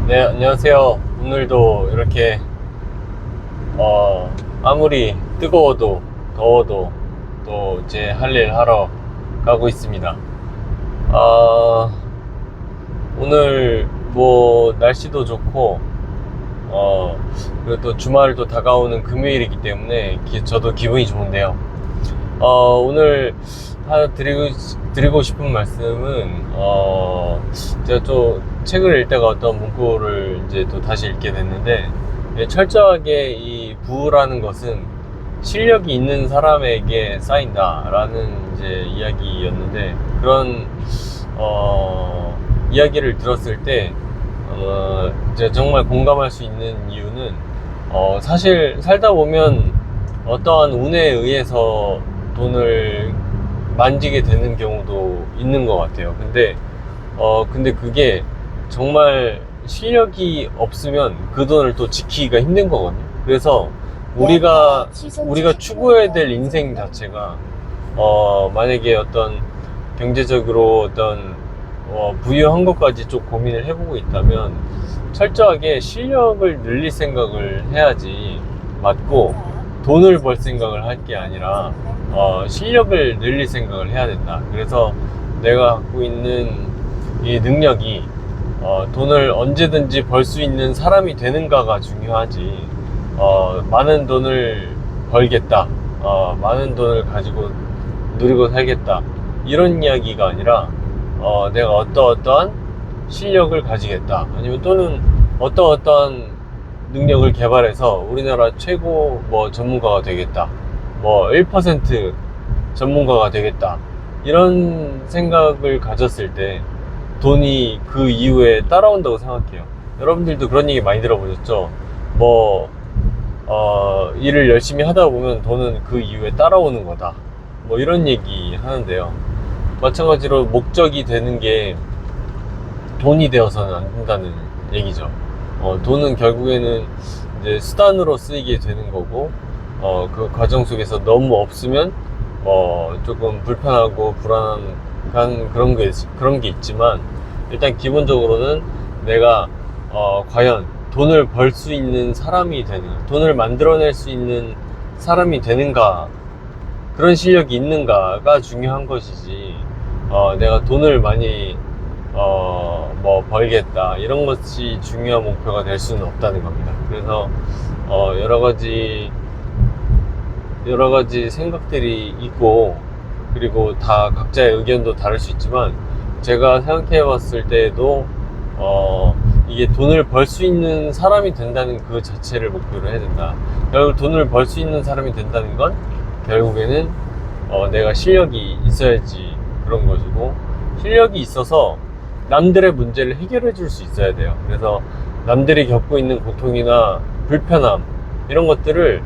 네, 안녕하세요. 오늘도 이렇게 아무리 뜨거워도 더워도 또 제 할 일 하러 가고 있습니다. 아, 오늘 뭐 날씨도 좋고 그리고 또 주말도 다가오는 금요일이기 때문에 저도 기분이 좋은데요. 오늘 드리고 싶은 말씀은, 제가 또 책을 읽다가 어떤 문구를 이제 또 다시 읽게 됐는데, 철저하게 이 부라는 것은 실력이 있는 사람에게 쌓인다라는 이제 이야기였는데, 그런, 이야기를 들었을 때, 제가 정말 공감할 수 있는 이유는, 사실 살다 보면 어떠한 운에 의해서 돈을 만지게 되는 경우도 있는 것 같아요. 근데 그게 정말 실력이 없으면 그 돈을 또 지키기가 힘든 거거든요. 그래서 우리가 추구해야 될 인생 자체가, 만약에 어떤 경제적으로 어떤, 부유한 것까지 좀 고민을 해보고 있다면, 철저하게 실력을 늘릴 생각을 해야지 맞고, 돈을 벌 생각을 할 게 아니라 실력을 늘릴 생각을 해야 된다. 그래서 내가 갖고 있는 이 능력이 돈을 언제든지 벌 수 있는 사람이 되는가가 중요하지, 많은 돈을 벌겠다, 많은 돈을 가지고 누리고 살겠다, 이런 이야기가 아니라, 내가 어떠한 실력을 가지겠다, 아니면 또는 어떠한 능력을 개발해서 우리나라 최고 뭐 전문가가 되겠다, 뭐 1% 전문가가 되겠다, 이런 생각을 가졌을 때 돈이 그 이후에 따라온다고 생각해요. 여러분들도 그런 얘기 많이 들어보셨죠? 뭐 일을 열심히 하다 보면 돈은 그 이후에 따라오는 거다, 뭐 이런 얘기 하는데요. 마찬가지로 목적이 되는 게 돈이 되어서는 안 된다는 얘기죠. 돈은 결국에는 이제 수단으로 쓰이게 되는 거고, 그 과정 속에서 너무 없으면, 조금 불편하고 불안한 그런 게 있지만, 일단 기본적으로는 내가, 과연 돈을 벌 수 있는 사람이 돈을 만들어낼 수 있는 사람이 되는가, 그런 실력이 있는가가 중요한 것이지, 내가 돈을 많이 뭐 벌겠다, 이런 것이 중요한 목표가 될 수는 없다는 겁니다. 그래서 여러 가지 생각들이 있고, 그리고 다 각자의 의견도 다를 수 있지만, 제가 생각해 봤을 때에도 이게 돈을 벌 수 있는 사람이 된다는 그 자체를 목표로 해야 된다. 결국 돈을 벌 수 있는 사람이 된다는 건 결국에는 내가 실력이 있어야지 그런 것이고, 실력이 있어서 남들의 문제를 해결해 줄 수 있어야 돼요. 그래서 남들이 겪고 있는 고통이나 불편함, 이런 것들을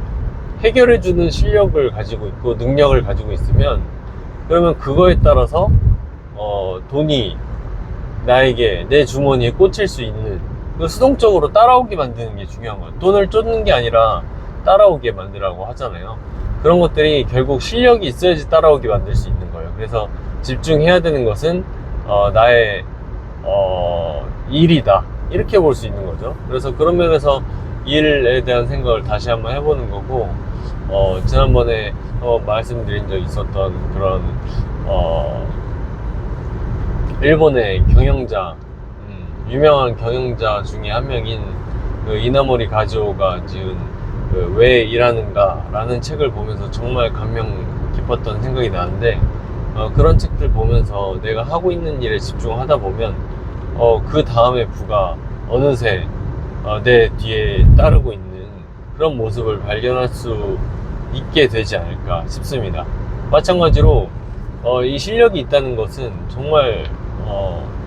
해결해 주는 실력을 가지고 있고 능력을 가지고 있으면, 그러면 그거에 따라서 돈이 나에게, 내 주머니에 꽂힐 수 있는, 그 수동적으로 따라오게 만드는 게 중요한 거예요. 돈을 쫓는 게 아니라 따라오게 만들라고 하잖아요. 그런 것들이 결국 실력이 있어야지 따라오게 만들 수 있는 거예요. 그래서 집중해야 되는 것은 나의 일이다, 이렇게 볼 수 있는 거죠. 그래서 그런 면에서 일에 대한 생각을 다시 한번 해보는 거고, 지난번에 말씀드린 적 있었던 그런 일본의 경영자, 유명한 경영자 중에 한 명인 그 이나모리 가즈오가 지은 그 왜 일하는가 라는 책을 보면서 정말 감명 깊었던 생각이 나는데, 그런 책들 보면서 내가 하고 있는 일에 집중하다 보면 그 다음에 부가 어느새 내 뒤에 따르고 있는 그런 모습을 발견할 수 있게 되지 않을까 싶습니다. 마찬가지로 이 실력이 있다는 것은 정말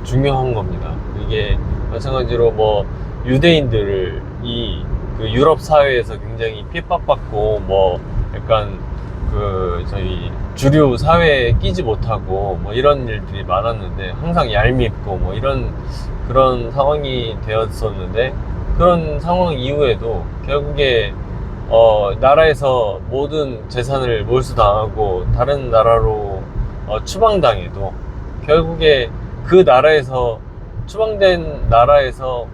중요한 겁니다. 이게 마찬가지로 뭐 유대인들이 그 유럽 사회에서 굉장히 핍박받고, 뭐 약간 그 저희 주류 사회에 끼지 못하고 뭐 이런 일들이 많았는데, 항상 얄밉고 뭐 이런 그런 상황이 되었었는데, 그런 상황 이후에도 결국에 나라에서 모든 재산을 몰수당하고 다른 나라로 추방당해도, 결국에 그 나라에서, 추방된 나라에서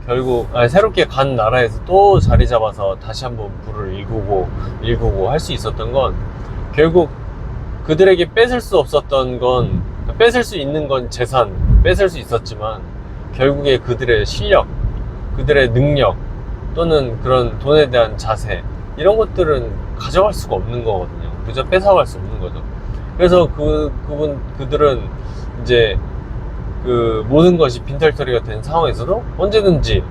결국 새롭게 간 나라에서 또 자리 잡아서 다시 한번 부를 일구고 할 수 있었던 건 결국 그들에게 뺏을 수 없었던 건 뺏을 수 있는 건 재산 뺏을 수 있었지만 결국에 그들의 실력, 그들의 능력 또는 그런 돈에 대한 자세 이런 것들은 가져갈 수가 없는 거거든요. 그저 뺏어갈 수 없는 거죠. 그래서 그들은 이제 그 모든 것이 빈털터리가 된 상황에서도 언제든지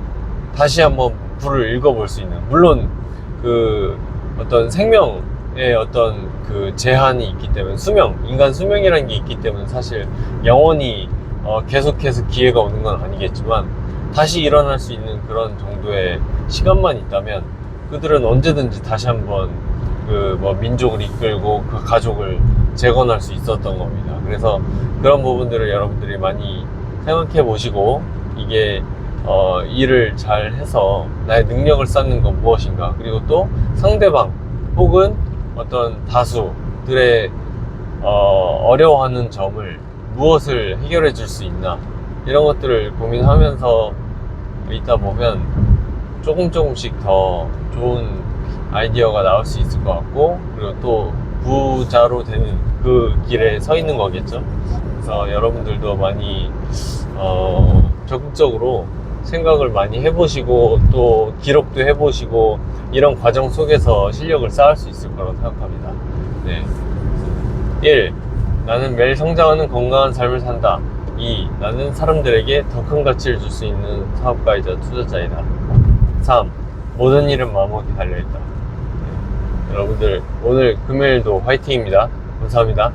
다시 한번 불을 읽어볼 수 있는, 물론 그 어떤 생명의 어떤 그 제한이 있기 때문에 인간 수명이라는 게 있기 때문에 사실 영원히 계속해서 기회가 오는 건 아니겠지만 다시 일어날 수 있는 그런 정도의 시간만 있다면 그들은 언제든지 다시 한번 그 민족을 이끌고 그 가족을 재건할 수 있었던 겁니다. 그래서 그런 부분들을 여러분들이 많이 생각해 보시고 이게 일을 잘 해서 나의 능력을 쌓는 건 무엇인가, 그리고 또 상대방 혹은 어떤 다수들의 어려워하는 점을 무엇을 해결해 줄 수 있나 이런 것들을 고민하면서 있다 보면 조금씩 더 좋은 아이디어가 나올 수 있을 것 같고, 그리고 또 부자로 되는 그 길에 서 있는 거겠죠. 그래서 여러분들도 많이 적극적으로 생각을 많이 해보시고 또 기록도 해보시고 이런 과정 속에서 실력을 쌓을 수 있을 거라고 생각합니다. 네. 1. 나는 매일 성장하는 건강한 삶을 산다. 2. 나는 사람들에게 더 큰 가치를 줄 수 있는 사업가이자 투자자이다. 3. 모든 일은 마음먹기 달려있다. 네. 여러분들 오늘 금요일도 화이팅입니다. 감사합니다.